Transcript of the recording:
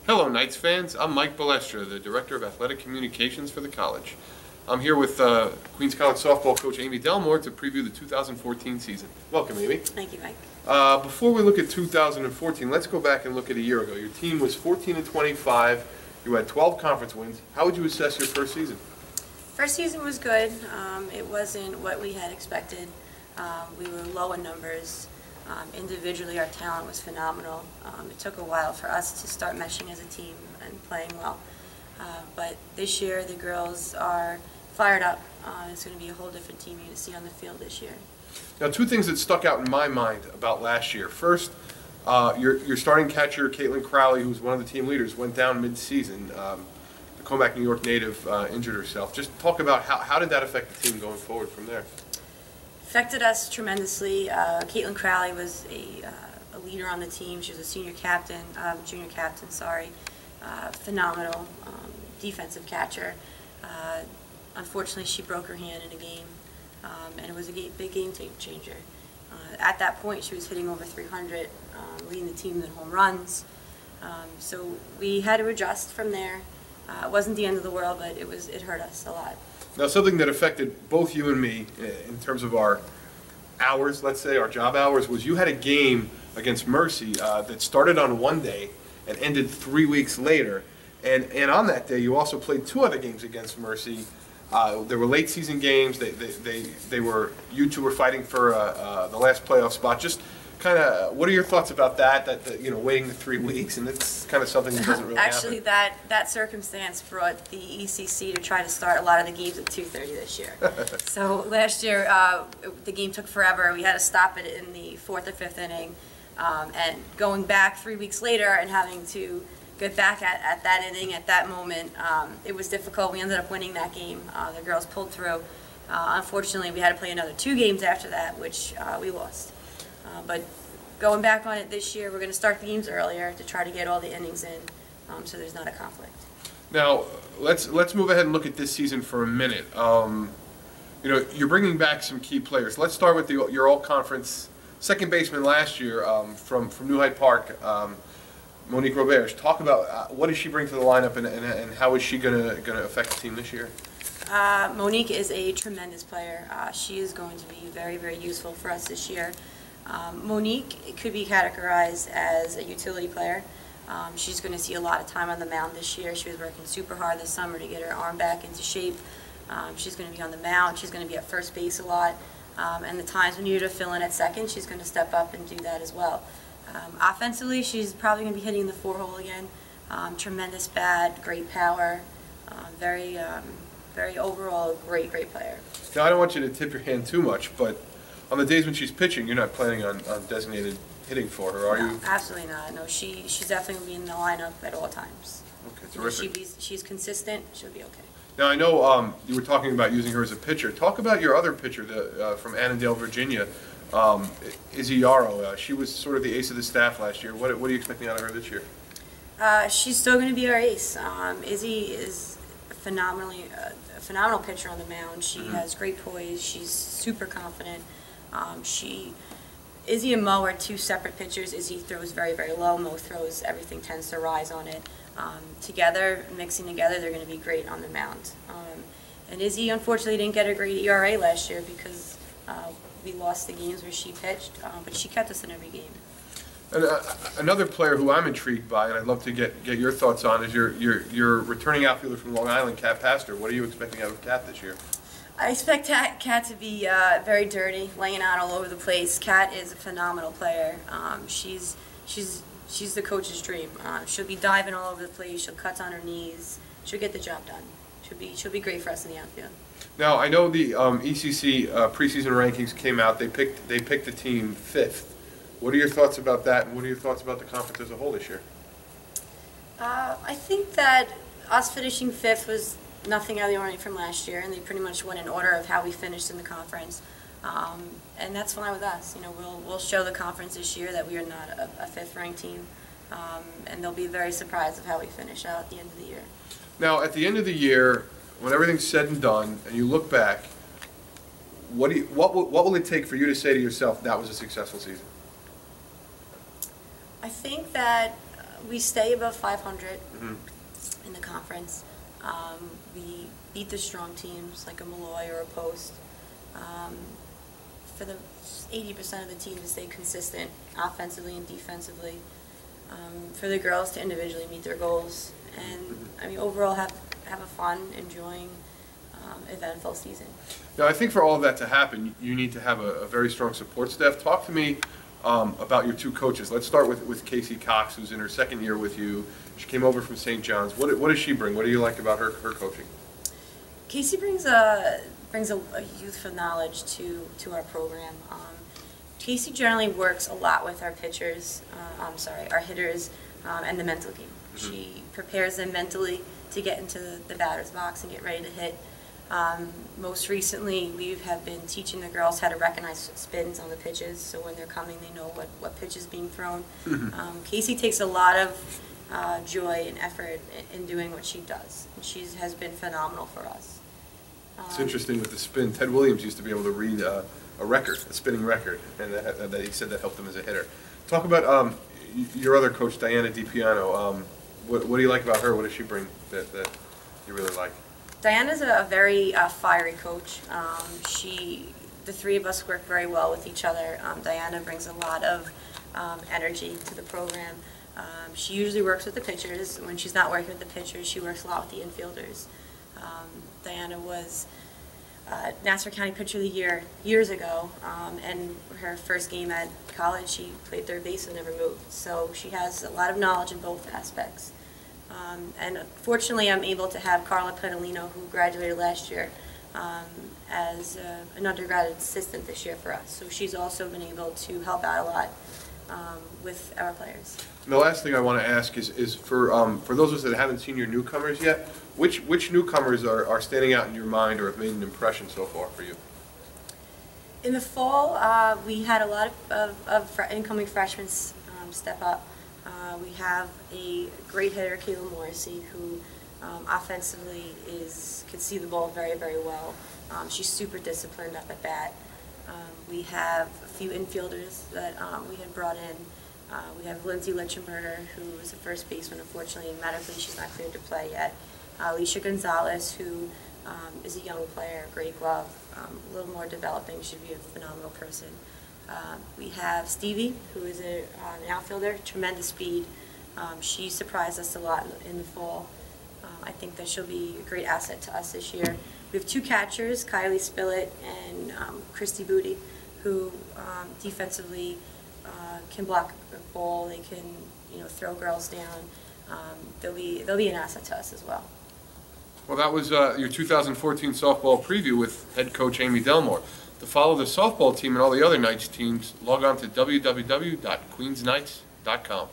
Hello, Knights fans. I'm Mike Balestra, the Director of Athletic Communications for the college. I'm here with Queens College softball coach Amy Delmore to preview the 2014 season. Welcome, Amy. Thank you, Mike. Before we look at 2014, let's go back and look at a year ago. Your team was 14-25. You had 12 conference wins. How would you assess your first season? First season was good. It wasn't what we had expected. We were low in numbers. Individually, our talent was phenomenal. It took a while for us to start meshing as a team and playing well. But this year, the girls are fired up. It's going to be a whole different team you're going to see on the field this year. Now, two things that stuck out in my mind about last year. First, your starting catcher, Caitlin Crowley, who's one of the team leaders, went down mid-season. The Commack, New York native injured herself. Just talk about how did that affect the team going forward from there? Affected us tremendously. Caitlin Crowley was a leader on the team. She was a junior captain, sorry. Phenomenal defensive catcher. Unfortunately, she broke her hand in a game, and it was a big game changer. At that point, she was hitting over 300, leading the team in home runs. So we had to adjust from there. It wasn't the end of the world, but it hurt us a lot. Now, something that affected both you and me in terms of our hours, let's say, our job hours, was you had a game against Mercy that started on one day and ended 3 weeks later. And on that day, you also played two other games against Mercy. There were late season games. You two were fighting for the last playoff spot. Just kind of, what are your thoughts about that? That waiting the 3 weeks, and it's kind of something that doesn't really Actually, happen. that circumstance brought the ECC to try to start a lot of the games at 2:30 this year. So last year, the game took forever. We had to stop it in the 4th or 5th inning, and going back 3 weeks later and having to get back at that inning at that moment, it was difficult. We ended up winning that game. The girls pulled through. Unfortunately, we had to play another 2 games after that, which we lost. But going back on it this year, we're going to start the games earlier to try to get all the innings in, so there's not a conflict. Now, let's move ahead and look at this season for a minute. You're bringing back some key players. Let's start with your all-conference second baseman last year from New Hyde Park, Monique Roberge. Talk about what does she bring to the lineup and how is she going to affect the team this year? Monique is a tremendous player. She is going to be very, very useful for us this year. Monique could be categorized as a utility player. She's going to see a lot of time on the mound this year. She was working super hard this summer to get her arm back into shape. She's going to be on the mound. She's going to be at first base a lot. And the times when you need to fill in at second, she's going to step up and do that as well. Offensively, she's probably going to be hitting the 4-hole again. Tremendous bat, great power, very overall great player. Now, I don't want you to tip your hand too much, but on the days when she's pitching, you're not planning on designated hitting for her, are you? Absolutely not. No, she's definitely going to be in the lineup at all times. Okay, terrific. She's consistent. She'll be okay. Now, I know you were talking about using her as a pitcher. Talk about your other pitcher from Annandale, Virginia, Izzy Yarrow. She was sort of the ace of the staff last year. What are you expecting out of her this year? She's still going to be our ace. Izzy is a phenomenal pitcher on the mound. She has great poise. She's super confident. Izzy and Mo are two separate pitchers. Izzy throws very, very low. Mo throws, everything tends to rise on it. Mixing together, they're going to be great on the mound. And Izzy, unfortunately, didn't get a great ERA last year because we lost the games where she pitched, but she kept us in every game. And another player who I'm intrigued by, and I'd love to get your thoughts on, is your returning outfielder from Long Island, Kat Pastor. What are you expecting out of Kat this year? I expect Kat to be very dirty, laying out all over the place. Kat is a phenomenal player. She's the coach's dream. She'll be diving all over the place. She'll cut on her knees. She'll get the job done. She'll be great for us in the outfield. Now, I know the ECC preseason rankings came out. They picked the team 5th. What are your thoughts about that, and what are your thoughts about the conference as a whole this year? I think that us finishing 5th was nothing out of the ordinary from last year, and they pretty much went in order of how we finished in the conference. And that's fine with us. We'll show the conference this year that we are not a 5th-ranked team, and they'll be very surprised of how we finish out at the end of the year. Now, at the end of the year, when everything's said and done, and you look back, what will it take for you to say to yourself that was a successful season? I think that We stay above 500 in the conference. We beat the strong teams like a Malloy or a Post. For the 80% of the team to stay consistent offensively and defensively. For the girls to individually meet their goals. And, I mean, overall have a fun, enjoying, eventful season. Now, I think for all of that to happen, you need to have a very strong support staff. Talk to me about your two coaches. Let's start with Casey Cox, who's in her second year with you. She came over from St. John's. What does she bring? What do you like about her coaching? Casey brings a youthful knowledge to our program. Casey generally works a lot with our pitchers, our hitters, and the mental game. She prepares them mentally to get into the batter's box and get ready to hit. Most recently, we have been teaching the girls how to recognize spins on the pitches, so when they're coming, they know what pitch is being thrown. Casey takes a lot of joy and effort in doing what she does, and she has been phenomenal for us. It's interesting with the spin. Ted Williams used to be able to read a spinning record, and that he said that helped him as a hitter. Talk about your other coach, Diana DiPiano. What do you like about her? What does she bring that you really like? Diana's a very fiery coach. The three of us work very well with each other. Diana brings a lot of energy to the program. She usually works with the pitchers. When she's not working with the pitchers, she works a lot with the infielders. Diana was Nassau County Pitcher of the Year years ago, and her first game at college, she played third base and never moved. So she has a lot of knowledge in both aspects. And fortunately, I'm able to have Carla Pedalino, who graduated last year, as an undergraduate assistant this year for us. So she's also been able to help out a lot with our players. And the last thing I want to ask is for those of us that haven't seen your newcomers yet, which newcomers are standing out in your mind or have made an impression so far for you? In the fall, we had a lot of incoming freshmen step up. We have a great hitter, Kayla Morrissey, who offensively can see the ball very, very well. She's super disciplined up at bat. We have a few infielders that we had brought in. We have Lindsay Lichtenberger, who is a first baseman. Unfortunately, medically, she's not cleared to play yet. Alicia Gonzalez, who is a young player, great glove, a little more developing, should be a phenomenal person. We have Stevie, who is an outfielder, tremendous speed. She surprised us a lot in the fall. I think that she'll be a great asset to us this year. We have two catchers, Kylie Spillett and Christy Booty, who defensively can block a ball. They can, throw girls down. They'll be an asset to us as well. Well, that was your 2014 softball preview with head coach Amy Delmore. To follow the softball team and all the other Knights teams, log on to www.queensknights.com.